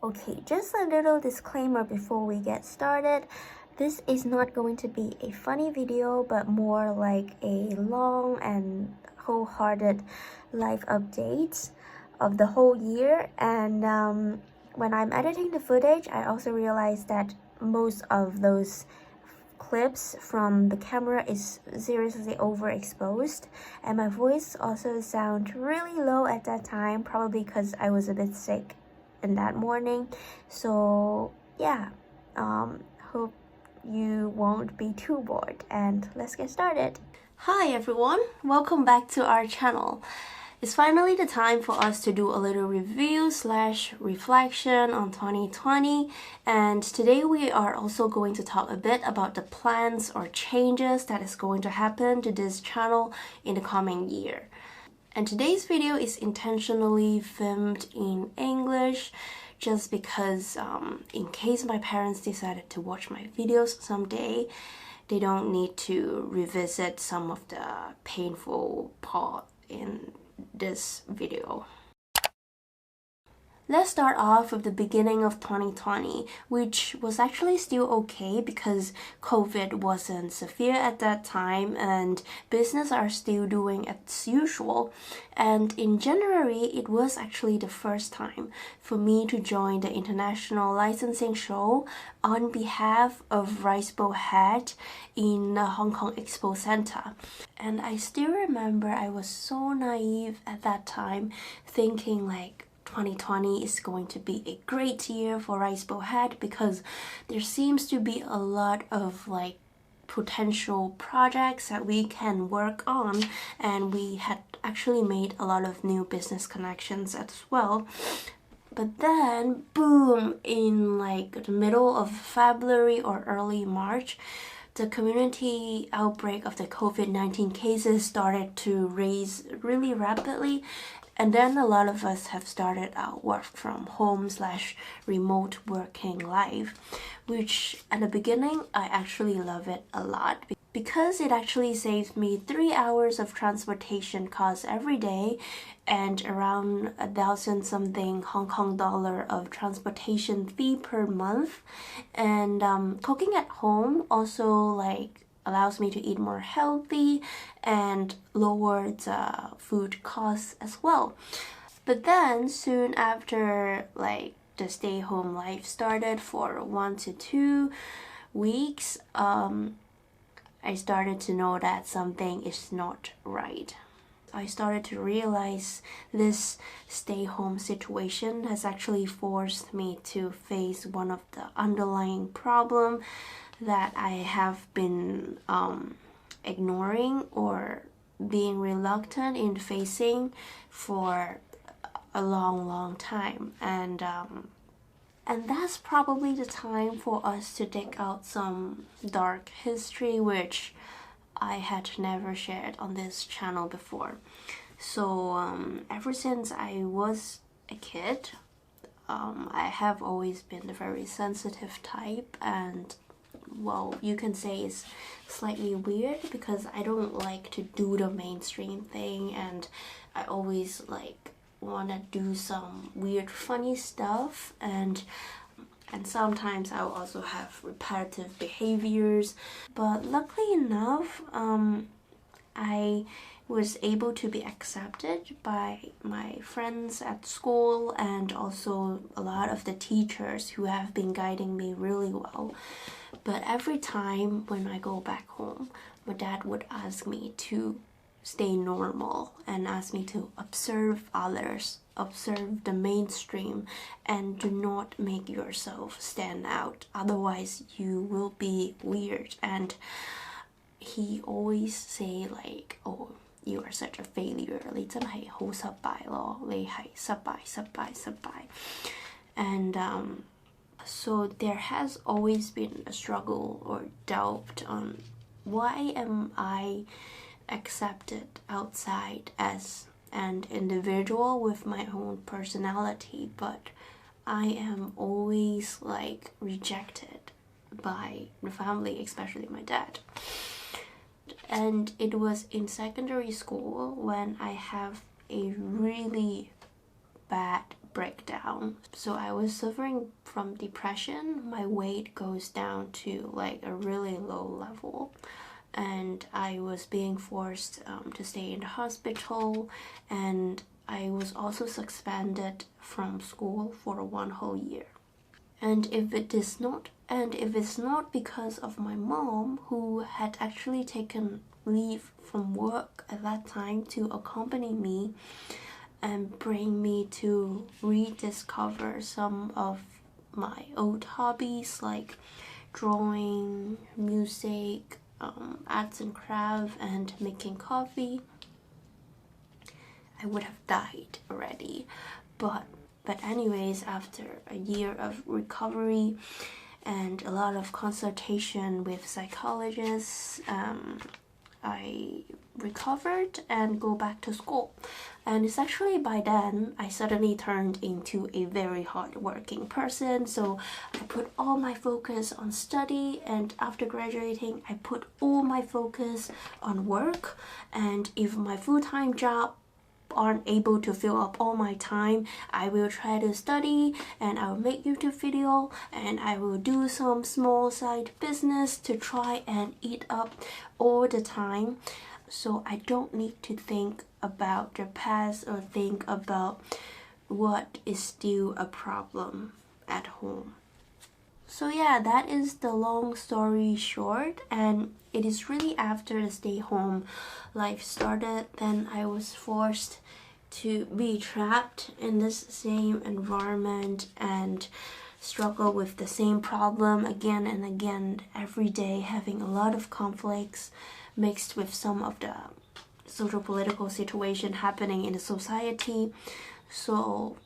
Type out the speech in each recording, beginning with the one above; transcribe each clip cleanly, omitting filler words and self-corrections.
Okay, just a little disclaimer before we get started. This is not going to be a funny video, but more like a long and wholehearted life updates of the whole year. And when I'm editing the footage, I also realized that most of those clips from the camera is seriously overexposed, and my voice also sound really low at that time, probably because I was a bit sick in that morning. So yeah, hope you won't be too bored, and let's get started. Hi everyone, welcome back to our channel. It's finally the time for us to do a little review / reflection on 2020, and today we are also going to talk a bit about the plans or changes that is going to happen to this channel in the coming year. And today's video is intentionally filmed in English just because in case my parents decided to watch my videos someday, they don't need to revisit some of the painful part in this video. Let's start off with the beginning of 2020, which was actually still okay because COVID wasn't severe at that time and business are still doing as usual. And in January, it was actually the first time for me to join the international licensing show on behalf of Rice Bowl Hat in the Hong Kong Expo Center. And I still remember I was so naive at that time, thinking like, 2020 is going to be a great year for Rice Bowl Hat because there seems to be a lot of like potential projects that we can work on, and we had actually made a lot of new business connections as well. But then, boom, in like the middle of February or early March, the community outbreak of the COVID-19 cases started to rise really rapidly. And then a lot of us have started our work from home / remote working life, which at the beginning, I actually love it a lot because it actually saves me 3 hours of transportation costs every day and around 1,000 something Hong Kong dollar of transportation fee per month. And cooking at home also like allows me to eat more healthy and lower the food costs as well. But then soon after like the stay-home life started for 1 to 2 weeks, I started to know that something is not right. I started to realize this stay-home situation has actually forced me to face one of the underlying problems that I have been ignoring or being reluctant in facing for a long time, and that's probably the time for us to dig out some dark history which I had never shared on this channel before. So ever since I was a kid, I have always been a very sensitive type, and well, you can say it's slightly weird because I don't like to do the mainstream thing, and I always like want to do some weird funny stuff, and sometimes I'll also have repetitive behaviors. But luckily enough, I was able to be accepted by my friends at school and also a lot of the teachers who have been guiding me really well. But every time when I go back home, my dad would ask me to stay normal and ask me to observe others, observe the mainstream, and do not make yourself stand out, otherwise you will be weird. And he always say like, oh, you are such a failure, 你真係好失敗咯，你係失敗. And so there has always been a struggle or doubt on why am I accepted outside as an individual with my own personality, but I am always like rejected by the family, especially my dad. And it was in secondary school when I have a really bad breakdown. So I was suffering from depression. My weight goes down to like a really low level, and I was being forced to stay in the hospital, and I was also suspended from school for 1 whole year. And if it's not because of my mom, who had actually taken leave from work at that time to accompany me and bring me to rediscover some of my old hobbies like drawing, music, arts and crafts, and making coffee, I would have died already. But anyways, after a year of recovery and a lot of consultation with psychologists, I recovered and go back to school. And it's actually by then I suddenly turned into a very hardworking person. So I put all my focus on study, and after graduating I put all my focus on work. And if my full-time job aren't able to fill up all my time, I will try to study, and I will make YouTube video, and I will do some small side business to try and eat up all the time, so I don't need to think about the past or think about what is still a problem at home. So yeah, that is the long story short, and it is really after the stay-home life started, then I was forced to be trapped in this same environment and struggle with the same problem again and again every day, having a lot of conflicts mixed with some of the social political situation happening in the society. So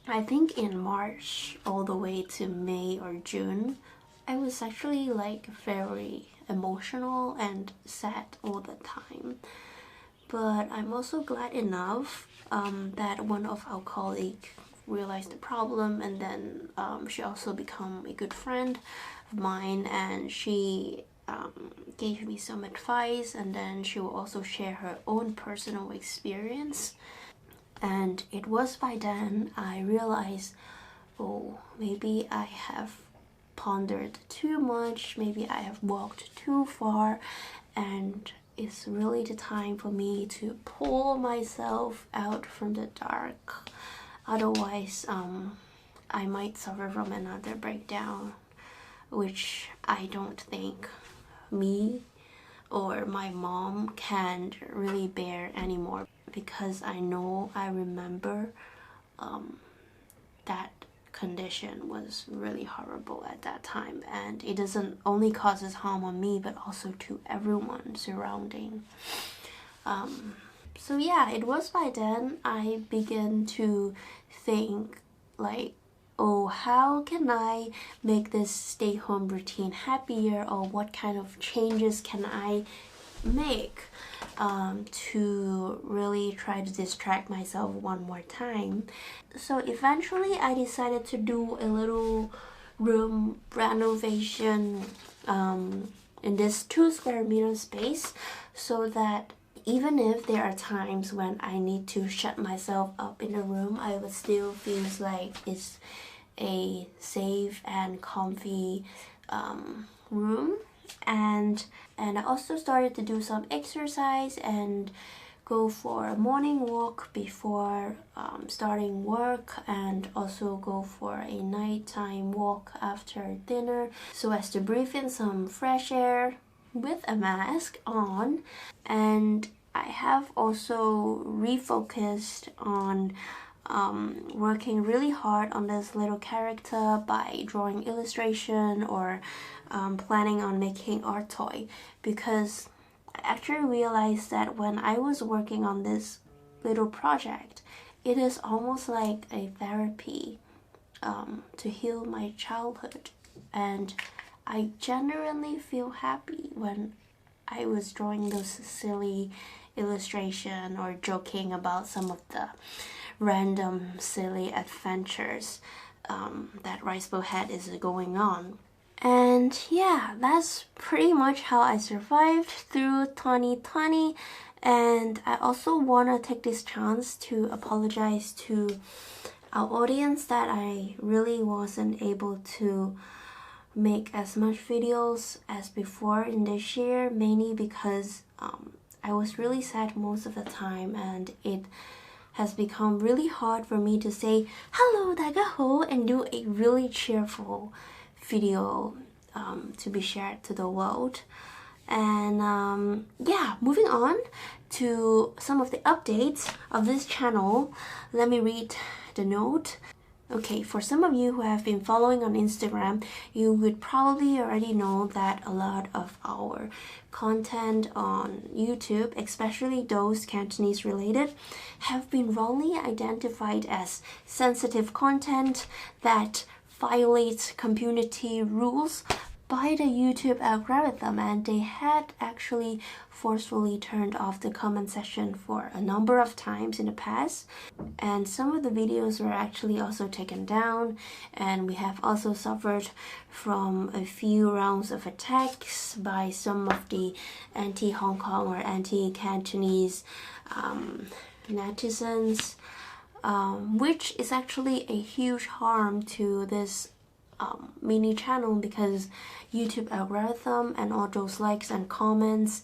I think in March all the way to May or June, I was actually like very emotional and sad all the time. But I'm also glad enough that one of our colleagues realized the problem, and then she also became a good friend of mine, and she gave me some advice, and then she will also share her own personal experience. And it was by then I realized, oh, maybe I have pondered too much, maybe I have walked too far, and it's really the time for me to pull myself out from the dark. Otherwise, I might suffer from another breakdown, which I don't think me or my mom can really bear anymore, because I remember that condition was really horrible at that time, and it doesn't only causes harm on me but also to everyone surrounding. So yeah, it was by then I began to think like, oh, how can I make this stay-home routine happier, or what kind of changes can I make to really try to distract myself one more time. So eventually I decided to do a little room renovation in this 2 square meter space, so that even if there are times when I need to shut myself up in a room, I would still feel like it's a safe and comfy room. And I also started to do some exercise and go for a morning walk before starting work, and also go for a nighttime walk after dinner, so as to breathe in some fresh air with a mask on. And I have also refocused on working really hard on this little character by drawing illustration or planning on making art toy, because I actually realized that when I was working on this little project, it is almost like a therapy to heal my childhood, and I genuinely feel happy when I was drawing those silly illustration or joking about some of the random silly adventures that Rice Bowl Head is going on. And yeah, that's pretty much how I survived through 2020, And I also want to take this chance to apologize to our audience that I really wasn't able to make as much videos as before in this year, mainly because I was really sad most of the time, and it has become really hard for me to say hello 大家好 and do a really cheerful video to be shared to the world. And yeah, moving on to some of the updates of this channel, let me read the note. Okay, for some of you who have been following on Instagram, you would probably already know that a lot of our content on YouTube, especially those Cantonese related, have been wrongly identified as sensitive content that violates community rules by the YouTube algorithm, and they had actually forcefully turned off the comment section for a number of times in the past, and some of the videos were actually also taken down, and we have also suffered from a few rounds of attacks by some of the anti-Hong Kong or anti-Cantonese netizens, which is actually a huge harm to this mini channel, because YouTube algorithm and all those likes and comments,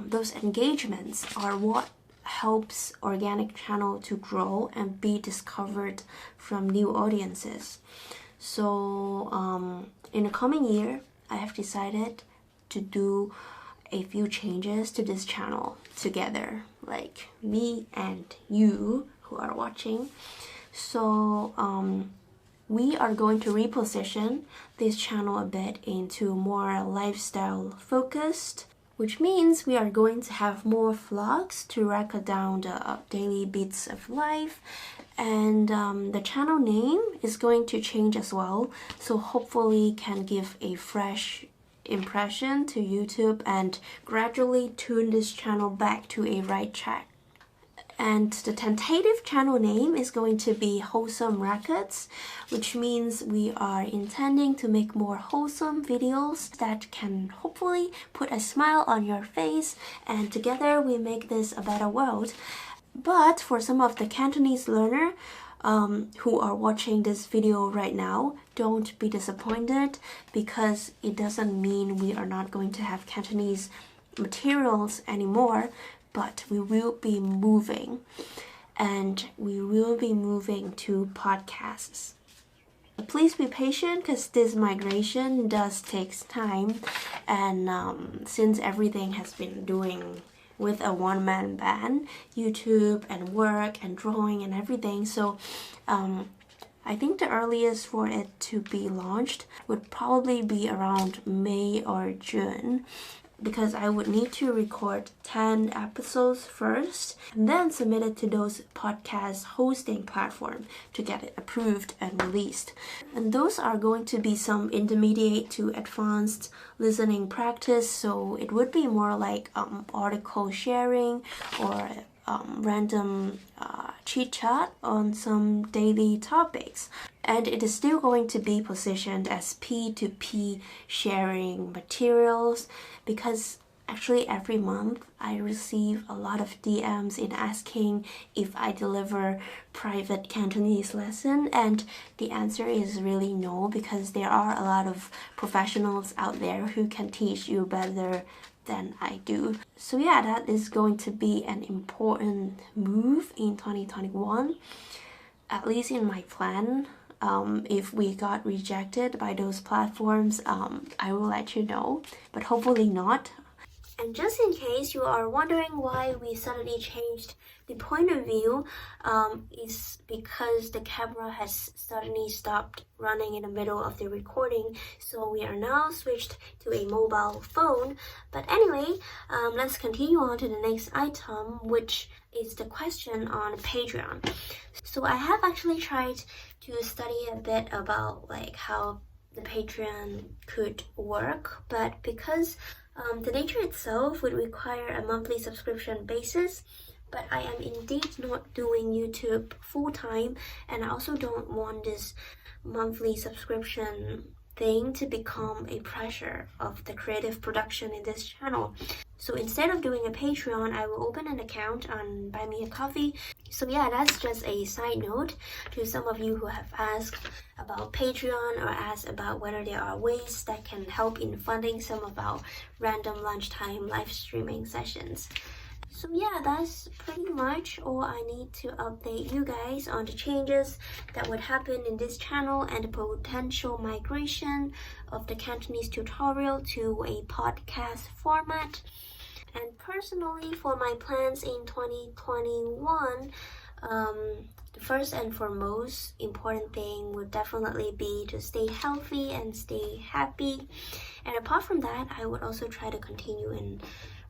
those engagements are what helps organic channel to grow and be discovered from new audiences. So in the coming year, I have decided to do a few changes to this channel together, like me and you who are watching. So we are going to reposition this channel a bit into more lifestyle focused, which means we are going to have more vlogs to record down the daily bits of life, and the channel name is going to change as well, so hopefully can give a fresh impression to YouTube and gradually tune this channel back to a right track. And the tentative channel name is going to be Wholesome Records, which means we are intending to make more wholesome videos that can hopefully put a smile on your face, and together we make this a better world. But for some of the Cantonese learner who are watching this video right now, don't be disappointed, because it doesn't mean we are not going to have Cantonese materials anymore. But we will be moving, and we will be moving to podcasts. Please be patient, because this migration does take time, and since everything has been doing with a one-man band, YouTube and work and drawing and everything, so I think the earliest for it to be launched would probably be around May or June, because I would need to record 10 episodes first and then submit it to those podcast hosting platform to get it approved and released. And those are going to be some intermediate to advanced listening practice, so it would be more like article sharing or random chit chat on some daily topics. And it is still going to be positioned as P2P sharing materials, because actually every month I receive a lot of DMs in asking if I deliver private Cantonese lesson, and the answer is really no, because there are a lot of professionals out there who can teach you better than I do. So yeah, that is going to be an important move in 2021, at least in my plan. If we got rejected by those platforms, I will let you know, but hopefully not. And just in case you are wondering why we suddenly changed the point of view, is because the camera has suddenly stopped running in the middle of the recording, so we are now switched to a mobile phone. But anyway, let's continue on to the next item, which is the question on Patreon. So I have actually tried to study a bit about like how the Patreon could work, but because the nature itself would require a monthly subscription basis, but I am indeed not doing YouTube full-time, and I also don't want this monthly subscription thing to become a pressure of the creative production in this channel. So instead of doing a Patreon, I will open an account on Buy Me a Coffee. So yeah, that's just a side note to some of you who have asked about Patreon or asked about whether there are ways that can help in funding some of our random lunchtime live streaming sessions. So yeah, that's pretty much all I need to update you guys on the changes that would happen in this channel and the potential migration of the Cantonese tutorial to a podcast format. And personally, for my plans in 2021, the first and foremost important thing would definitely be to stay healthy and stay happy. And apart from that, I would also try to continue in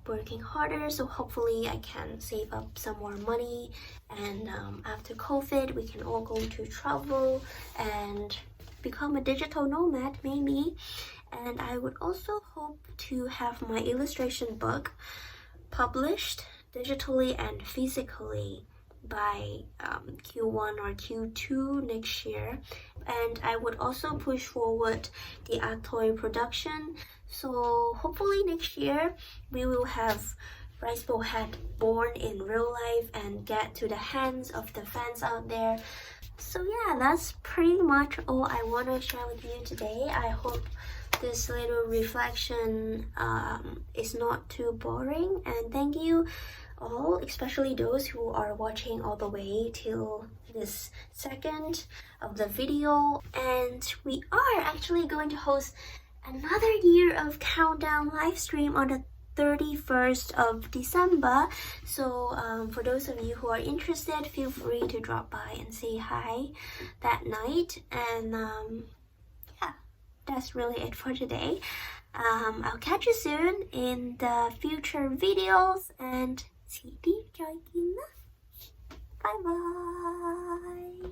working harder, so hopefully I can save up some more money, and after COVID we can all go to travel and become a digital nomad maybe. And I would also hope to have my illustration book published digitally and physically by Q1 or Q2 next year. And I would also push forward the art toy production, so hopefully next year we will have Rice Bowl Hat born in real life and get to the hands of the fans out there. So yeah, that's pretty much all I want to share with you today. I hope this little reflection is not too boring, and thank you all, especially those who are watching all the way till this second of the video. And we are actually going to host another year of countdown live stream on the 31st of December. So for those of you who are interested, feel free to drop by and say hi that night. And yeah, that's really it for today. I'll catch you soon in the future videos, and see you. Bye bye.